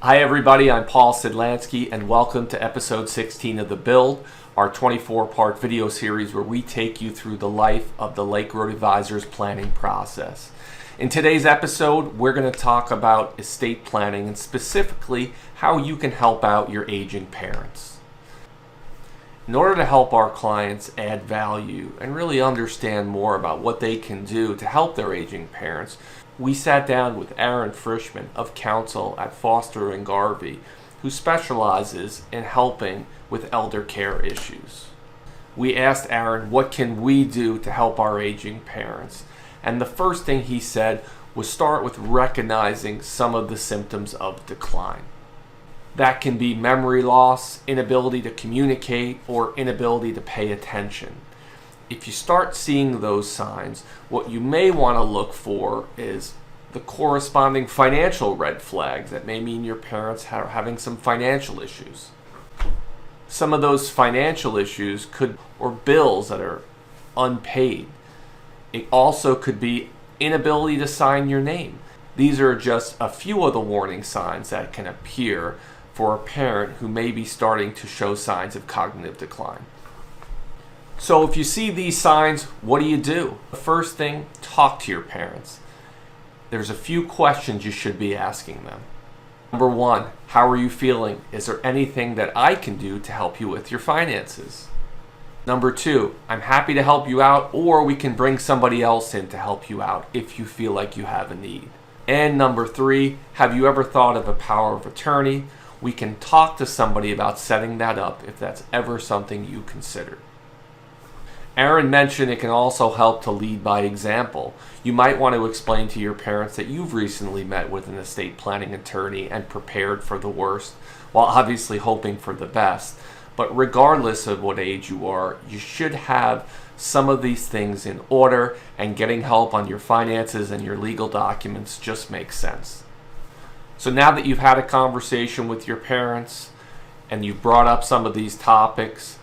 Hi everybody, I'm Paul Sidlansky and welcome to episode 16 of The Build, our 24-part video series where we take you through the life of the Lake Road Advisors planning process. In today's episode, we're going to talk about estate planning and specifically how you can help out your aging parents. In order to help our clients add value and really understand more about what they can do to help their aging parents, we sat down with Aaron Frischman of counsel at Foster & Garvey, who specializes in helping with elder care issues. We asked Aaron, what can we do to help our aging parents? And the first thing he said was start with recognizing some of the symptoms of decline. That can be memory loss, inability to communicate, or inability to pay attention. If you start seeing those signs, what you may want to look for is the corresponding financial red flags that may mean your parents are having some financial issues. Some of those financial issues or bills that are unpaid. It also could be inability to sign your name. These are just a few of the warning signs that can appear for a parent who may be starting to show signs of cognitive decline. So if you see these signs, what do? The first thing, talk to your parents. There's a few questions you should be asking them. Number one, how are you feeling? Is there anything that I can do to help you with your finances? Number two, I'm happy to help you out, or we can bring somebody else in to help you out if you feel like you have a need. And number three, have you ever thought of a power of attorney? We can talk to somebody about setting that up if that's ever something you consider. Aaron mentioned it can also help to lead by example. You might want to explain to your parents that you've recently met with an estate planning attorney and prepared for the worst, while obviously hoping for the best. But regardless of what age you are, you should have some of these things in order, and getting help on your finances and your legal documents just makes sense. So now that you've had a conversation with your parents and you've brought up some of these topics,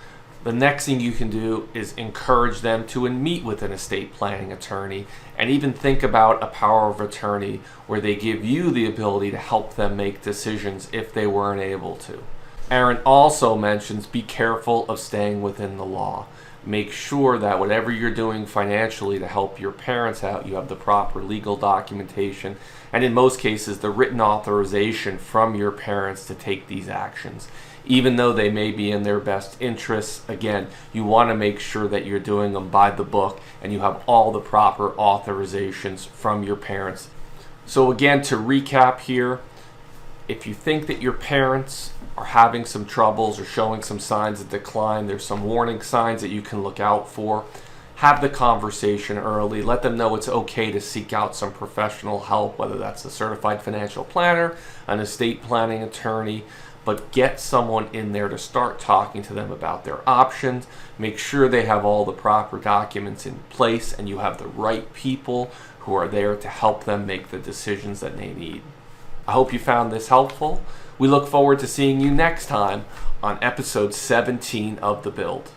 the next thing you can do is encourage them to meet with an estate planning attorney and even think about a power of attorney where they give you the ability to help them make decisions if they weren't able to. Aaron also mentions be careful of staying within the law. Make sure that whatever you're doing financially to help your parents out, you have the proper legal documentation and in most cases the written authorization from your parents to take these actions. Even though they may be in their best interests, again, you want to make sure that you're doing them by the book and you have all the proper authorizations from your parents. So again, to recap here, if you think that your parents are having some troubles or showing some signs of decline, there's some warning signs that you can look out for. Have the conversation early. Let them know it's okay to seek out some professional help, whether that's a certified financial planner, an estate planning attorney, but get someone in there to start talking to them about their options. Make sure they have all the proper documents in place and you have the right people who are there to help them make the decisions that they need. I hope you found this helpful. We look forward to seeing you next time on episode 17 of The Build.